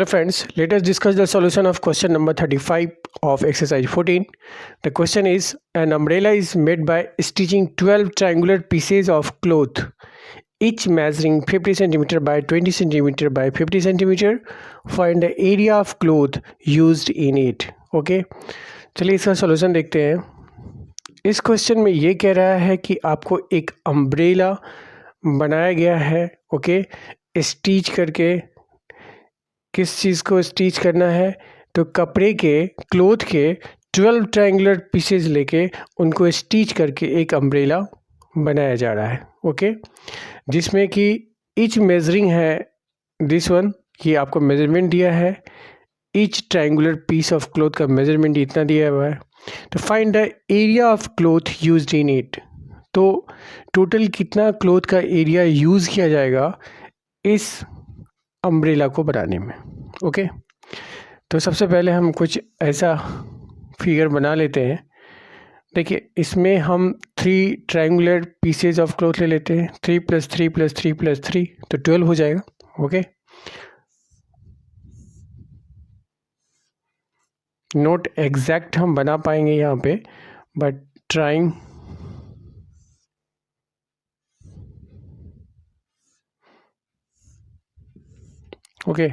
Hello friends, let us discuss the solution of question number 35 of exercise 14. The question is, an umbrella is made by stitching 12 triangular pieces of cloth, each measuring 50 cm by 20 cm by 50 cm. Find the area of cloth used in it. Okay, चलिए इसका solution देखते हैं। इस question में ये कह रहा है कि आपको एक अम्ब्रेला बनाया गया है। ओके, स्टिच करके किस चीज़ को स्टिच करना है, तो कपड़े के क्लोथ के 12 ट्रायंगुलर पीसेज लेके उनको स्टिच करके एक अम्ब्रेला बनाया जा रहा है। ओके, जिसमें कि ईच मेजरिंग है दिस वन, ये आपको मेजरमेंट दिया है। Each triangular piece of cloth का मेजरमेंट इतना दिया हुआ है। तो find the area of cloth used in it, तो टोटल कितना क्लोथ का एरिया यूज़ किया जाएगा इस अम्ब्रेला को बनाने में। ओके, तो सबसे पहले हम कुछ ऐसा फिगर बना लेते हैं। देखिए, इसमें हम 3 ट्रायंगुलर पीसेज ऑफ क्लोथ ले लेते हैं। 3 + 3 + 3 + 3 तो 12 हो जाएगा। ओके, नोट एग्जैक्ट हम बना पाएंगे यहाँ पे, बट ट्राइंग। ओके,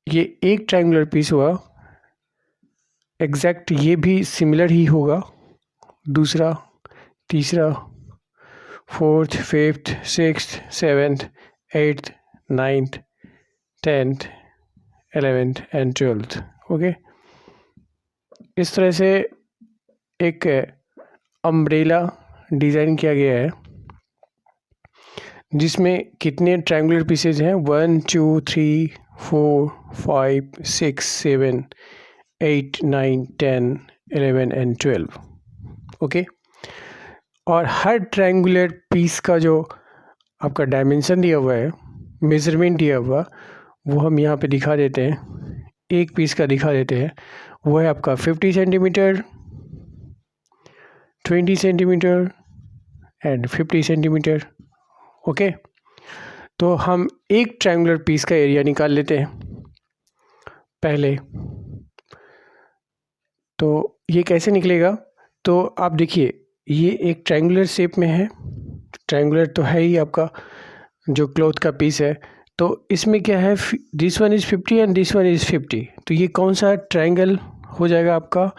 ये एक ट्रायंगुलर पीस हुआ, एग्जैक्ट ये भी सिमिलर ही होगा। दूसरा, तीसरा, 4th, 5th, 6th, 7th, 8th, 9th, 10th, 11th and 12th। Okay, इस तरह से एक अम्ब्रेला डिज़ाइन किया गया है जिसमें कितने ट्रायंगुलर पीसेज हैं, 1 2 3 4 5 6 7 8 9 10 11 एंड 12। ओके, और हर ट्रायंगुलर पीस का जो आपका डायमेंशन दिया हुआ है, मेज़रमेंट दिया हुआ, वो हम यहाँ पे दिखा देते हैं। एक पीस का दिखा देते हैं, वो है आपका 50 centimetre, 20 centimetre and 50 centimetre. Okay, तो हम एक ट्रायंगुलर पीस का एरिया निकाल लेते हैं पहले। तो ये कैसे निकलेगा, तो आप देखिए, ये एक ट्रायंगुलर शेप में है। ट्रायंगुलर तो है ही आपका जो क्लॉथ का पीस है। तो इसमें क्या है, this one is 50 and this one is 50। तो ये कौन सा ट्रायंगल हो जाएगा आपका,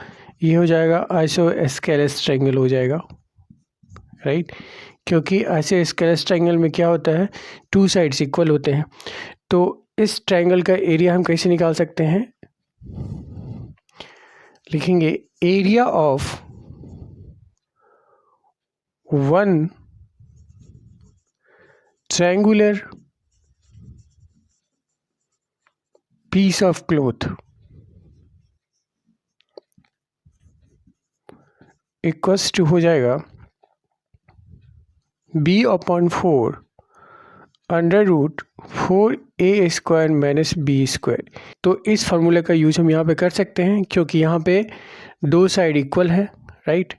ये हो जाएगा आइसोस्केलेस ट्रायंगल हो जाएगा, राइट। क्योंकि आइसोस्केलेस ट्रायंगल में क्या होता है, 2 साइड्स इक्वल होते हैं। तो इस ट्रायंगल का एरिया हम कैसे निकाल सकते हैं, लिखेंगे area of one triangular piece of cloth equals to हो जाएगा b/4 √4a² - b²। तो इस फार्मूले का यूज हम यहाँ पे कर सकते हैं क्योंकि यहाँ पे 2 साइड इक्वल है, राइट।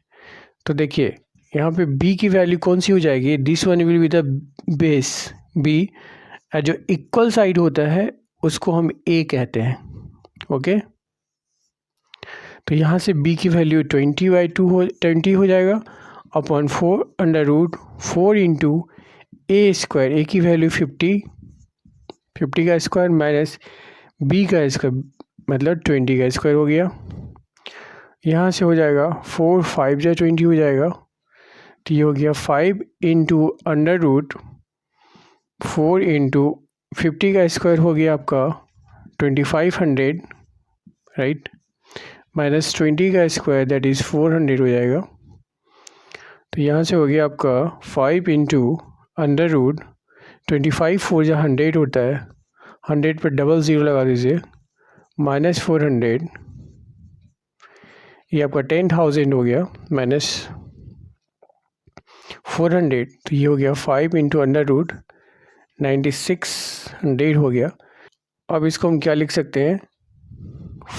तो देखिए, यहाँ पे b की वैल्यू कौन सी हो जाएगी, this one will be the base b, और जो इक्वल साइड होता है उसको हम a कहते हैं। ओके, तो यहाँ से b की वैल्यू 20/2 हो जाएगा अपॉन 4 √4 × a²। a की वैल्यू 50 का स्क्वायर माइनस b का स्क्वायर मतलब 20 का स्क्वायर हो गया। यहाँ से हो जाएगा 4 5 या 20 हो जाएगा, तो ये हो गया 5 × √4 × 50 का स्क्वायर हो गया आपका 2500, राइट, माइनस 20 का स्क्वायर दैट इज़ 400 हो जाएगा। तो यहाँ से हो गया आपका 5 × √25, 4 या 100 होता है, 100 पर डबल ज़ीरो लगा दीजिए, माइनस 400, ये आपका 10,000 हो गया, माइनस 400, तो ये हो गया 5 × √9600 हो गया। अब इसको हम क्या लिख सकते हैं,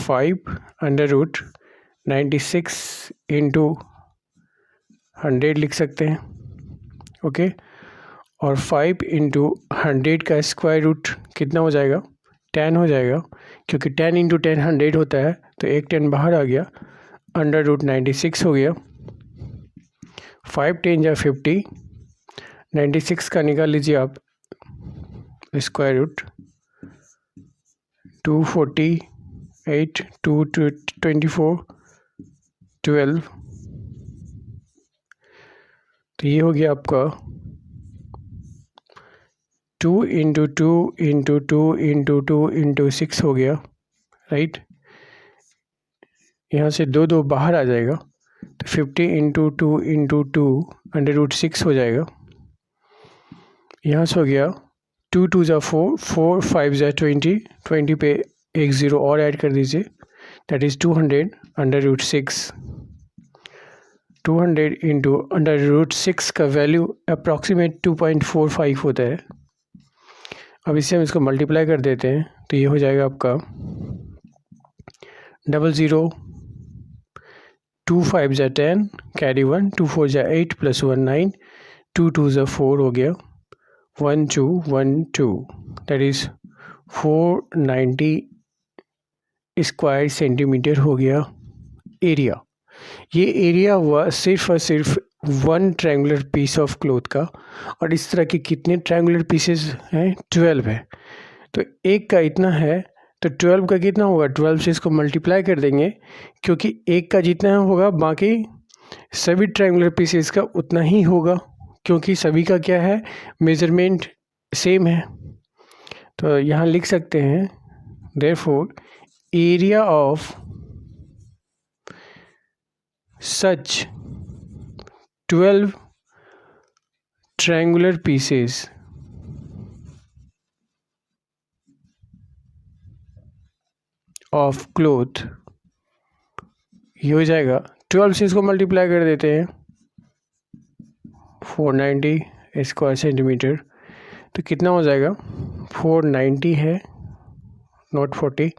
5 √96 × 100 लिख सकते हैं। ओके, और 5 × 100 का स्क्वायर रूट कितना हो जाएगा, 10 हो जाएगा, क्योंकि 10 इंटू 10 100 होता है, तो एक 10 बाहर आ गया, अंडर रूट 96 हो गया। 5 10 या 50, 96 का निकाल लीजिए आप, स्क्वायर रूट 248 2 24 12, तो ये हो गया आपका 2 इंटू 2 इंटू 2 इंटू 2 इंटू 6 हो गया, राइट। यहाँ से 2 2 बाहर आ जाएगा, तो 50 इंटू 2 इंटू 2 अंडर रूट 6 हो जाएगा। यहाँ से हो गया 2 2 ज़ा 4 4 5 ज़ा 20, 20 पे एक ज़ीरो और ऐड कर दीजिए, that is 200 under root 6। 200 into under root 6 का वैल्यू अप्रॉक्सीमेट 2.45 होता है। अब इससे हम इसको मल्टीप्लाई कर देते हैं, तो ये हो जाएगा आपका 00 2 5 ज़ा 10 कैरी 1 2 4 ज़ा 8 प्लस 1 9 2 2 ज़ा 4 हो गया 1 2 1 2, दैट इज़ 490 स्क्वायर सेंटीमीटर हो गया एरिया। ये एरिया हुआ सिर्फ और सिर्फ one triangular piece of cloth का, और इस तरह के कितने ट्रायंगुलर पीसेस हैं? 12 है। तो एक का इतना है, तो 12 का कितना होगा? 12 से इसको मल्टीप्लाई कर देंगे, क्योंकि एक का जितना होगा बाकी सभी ट्रायंगुलर पीसेस का उतना ही होगा, क्योंकि सभी का क्या है, मेजरमेंट सेम है। तो यहाँ लिख सकते हैं therefore area of such 12 triangular pieces of cloth, ये हो जाएगा 12 से इसको मल्टीप्लाई कर देते हैं 490 स्क्वायर सेंटीमीटर, तो कितना हो जाएगा? 490 है, नॉट 40,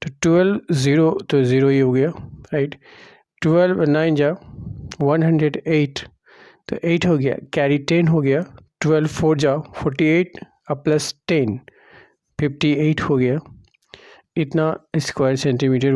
तो 12 0 तो 0 ही हो गया, राइट। 12 9 जा 108, तो 8 हो गया, कैरी 10 हो गया, 12 4 जा 48 अब प्लस 10 58 हो गया, इतना स्क्वायर सेंटीमीटर